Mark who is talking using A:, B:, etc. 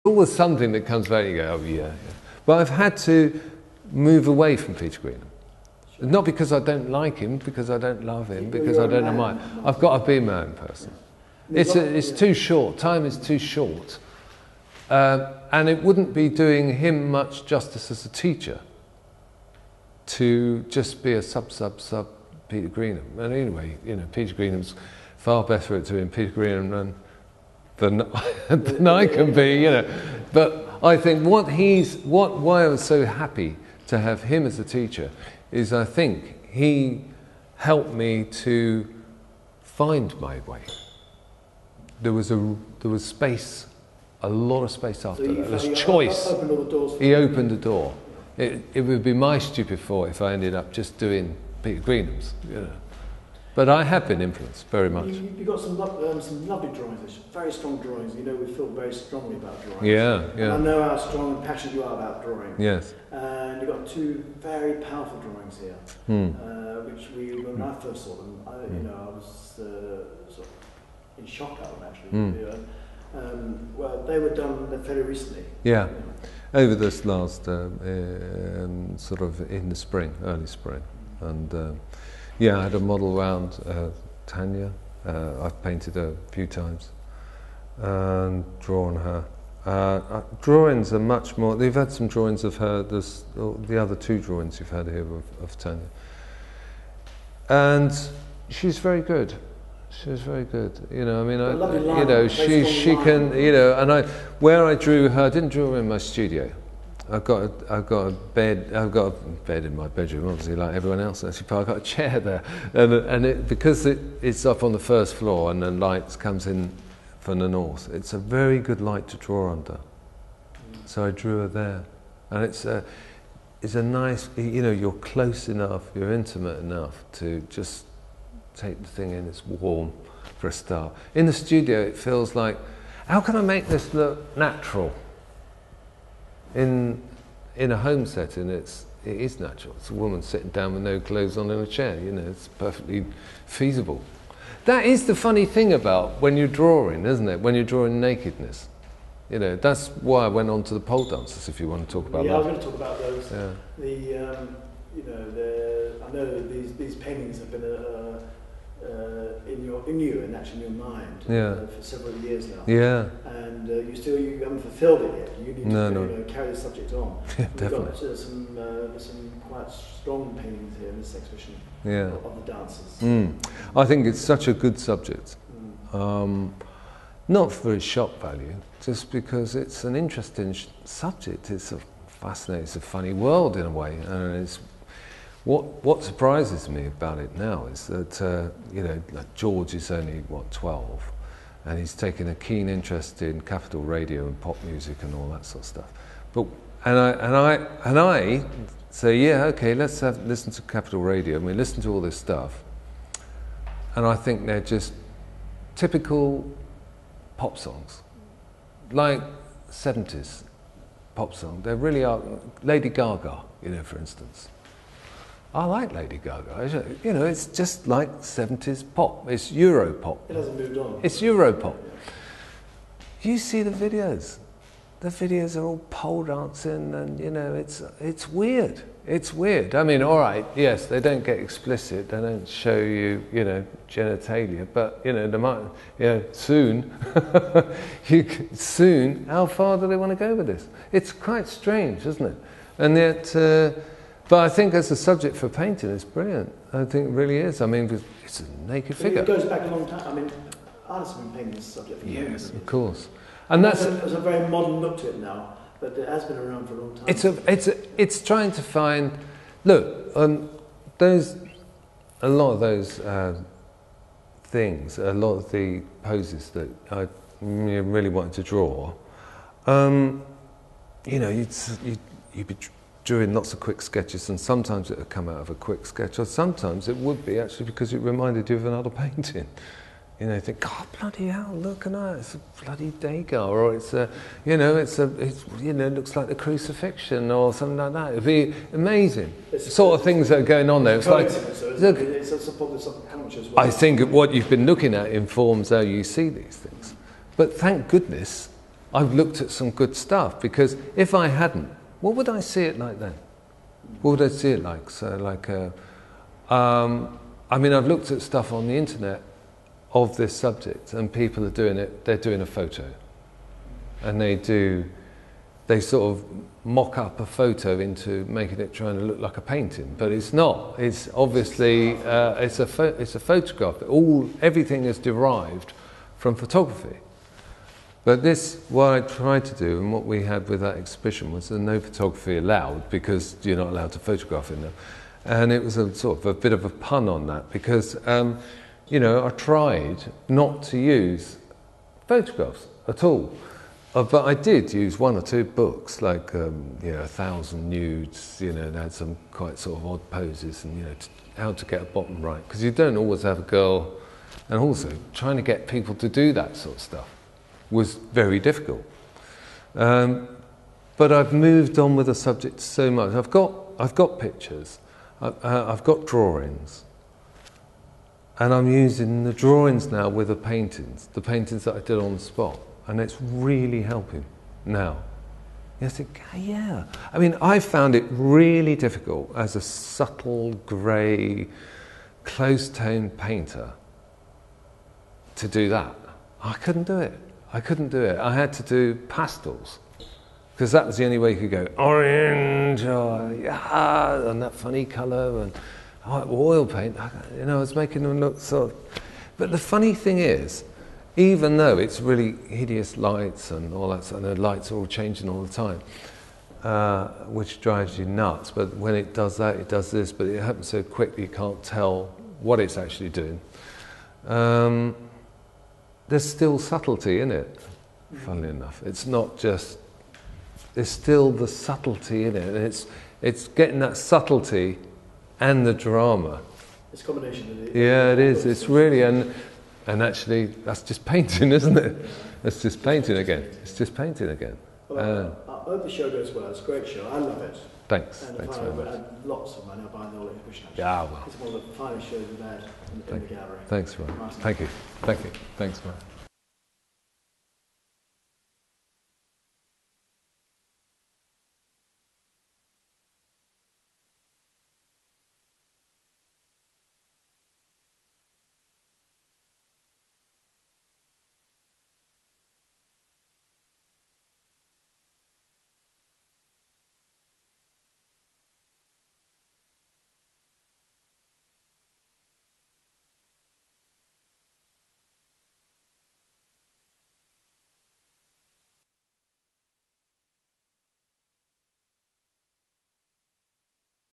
A: always something that comes back and you go, oh yeah. But I've had to move away from Peter Greenham. Not because I don't like him, because I don't love him, because I don't know why. I've got to be my own person. It's too short. Time is too short. And it wouldn't be doing him much justice as a teacher to just be a sub Peter Greenham. And anyway, you know, Peter Greenham's far better at doing Peter Greenham than I can be, you know. But I think why I was so happy to have him as a teacher is I think he helped me to find my way. There was space, a lot of space after that. There was choice. He opened the door. It would be my stupid fault if I ended up just doing Peter Greenham's, you know. But I have been influenced very much.
B: You've got some lovely drawings, very strong drawings. You know, we feel very strongly about drawing.
A: Yeah, yeah.
B: And I know how strong and passionate you are about drawing.
A: Yes.
B: And you've got two very powerful drawings here, which when I first saw them, I was sort of in shock at them actually. Well, they were done fairly recently.
A: Yeah, over this last sort of in the spring, early spring, and. Yeah, I had a model around Tanya. I've painted her a few times and drawn her. Drawings are much more. They've had some drawings of her. There's the other two drawings you've had here of Tanya, and she's very good. She's very good. You know, I mean, she can. You know, and where I drew her, I didn't draw her in my studio. I've got a bed in my bedroom, obviously, like everyone else. Actually, but I've got a chair there, and because it's up on the first floor and the light comes in from the north, it's a very good light to draw under. So I drew her there, and it's a nice, you know, you're close enough, you're intimate enough to just take the thing in. It's warm for a start. In the studio, it feels like, how can I make this look natural? In a home setting, it is natural. It's a woman sitting down with no clothes on in a chair. You know, it's perfectly feasible. That is the funny thing about when you're drawing, isn't it? When you're drawing nakedness, you know. That's why I went on to the pole dancers. If you want to talk about that.
B: Yeah, I was going to talk about those.
A: Yeah.
B: I know these paintings have been in you and actually in your mind for several years now.
A: Yeah.
B: And you haven't fulfilled it yet. You need to carry the subject on.
A: Yeah,
B: We've
A: definitely.
B: got some quite strong paintings here in this exhibition of the dancers.
A: I think it's such a good subject. Not for its shock value, just because it's an interesting subject. It's fascinating. It's a funny world in a way, and it's. What surprises me about it now is that like George is only 12, and he's taken a keen interest in Capital Radio and pop music and all that sort of stuff. But I say, yeah, okay, let's listen to Capital Radio, and we listen to all this stuff, and I think they're just typical pop songs, like 70s pop song. They really are. Lady Gaga, you know, for instance. I like Lady Gaga. You know, it's just like 70s pop. It's Euro pop.
B: It hasn't moved on.
A: It's Euro pop. You see the videos. The videos are all pole dancing, and you know, it's weird. It's weird. I mean, all right, yes, they don't get explicit. They don't show you, you know, genitalia. But you know, they might, you know, soon. Soon. How far do they want to go with this? It's quite strange, isn't it? And yet. But I think as a subject for painting, it's brilliant. I think it really is. I mean, it's a naked figure.
B: It goes back a long time. I mean, artists have been painting this subject for years.
A: Of course. And that's
B: there's a very modern look to it now, but it has been around for a long time.
A: It's trying to find. Look, a lot of those things, a lot of the poses that I really wanted to draw. You know, you'd be doing lots of quick sketches, and sometimes it would come out of a quick sketch, or sometimes it would be actually because it reminded you of another painting. You know, you think, God, bloody hell, look at that, it's a bloody Degas, or it's it looks like the crucifixion, or something like that. It'd be amazing. The sort of things that are going on there. It's like, look,
B: it's probably subconscious as well.
A: I think what you've been looking at informs how you see these things. But thank goodness, I've looked at some good stuff, because if I hadn't, what would I see it like then? What would I see it like? So like, I mean, I've looked at stuff on the internet of this subject, and people are doing it, they're doing a photo. And they sort of mock up a photo into making it trying to look like a painting, but it's not. It's obviously, it's a photograph. Everything is derived from photography. But what I tried to do, and what we had with that exhibition, was no photography allowed, because you're not allowed to photograph in them. And it was a sort of a bit of a pun on that, because, you know, I tried not to use photographs at all. But I did use one or two books, like, you know, 1,000 Nudes, you know, and had some quite sort of odd poses, and, you know, how to get a bottom right. Because you don't always have a girl, and also trying to get people to do that sort of stuff was very difficult. But I've moved on with the subject so much. I've got pictures, I've got drawings, and I'm using the drawings now with the paintings that I did on the spot, and it's really helping now. Yes, yeah. I mean, I found it really difficult as a subtle, grey, close-tone painter to do that. I couldn't do it. I had to do pastels, because that was the only way you could go orange, or yeah, and that funny colour, and oil paint. You know, I was making them look sort of. But the funny thing is, even though it's really hideous lights and all that, and the lights are all changing all the time, which drives you nuts. But when it does that, it does this. But it happens so quickly, you can't tell what it's actually doing. There's still subtlety in it, funnily enough. It's not just, there's still the subtlety in it, and it's getting that subtlety and the drama.
B: It's a combination of it.
A: Yeah, it is. It's really, and actually, that's just painting, isn't it? That's just painting again. It's just painting again.
B: Well, I hope the show goes well. It's a great show. I love it.
A: Thanks.
B: And
A: Thanks very much.
B: I had lots of money buying the whole exhibition.
A: Yeah, well.
B: It's one of the finest shows we've had in the gallery.
A: Thanks, Ryan. Thank you. Thanks, Ryan.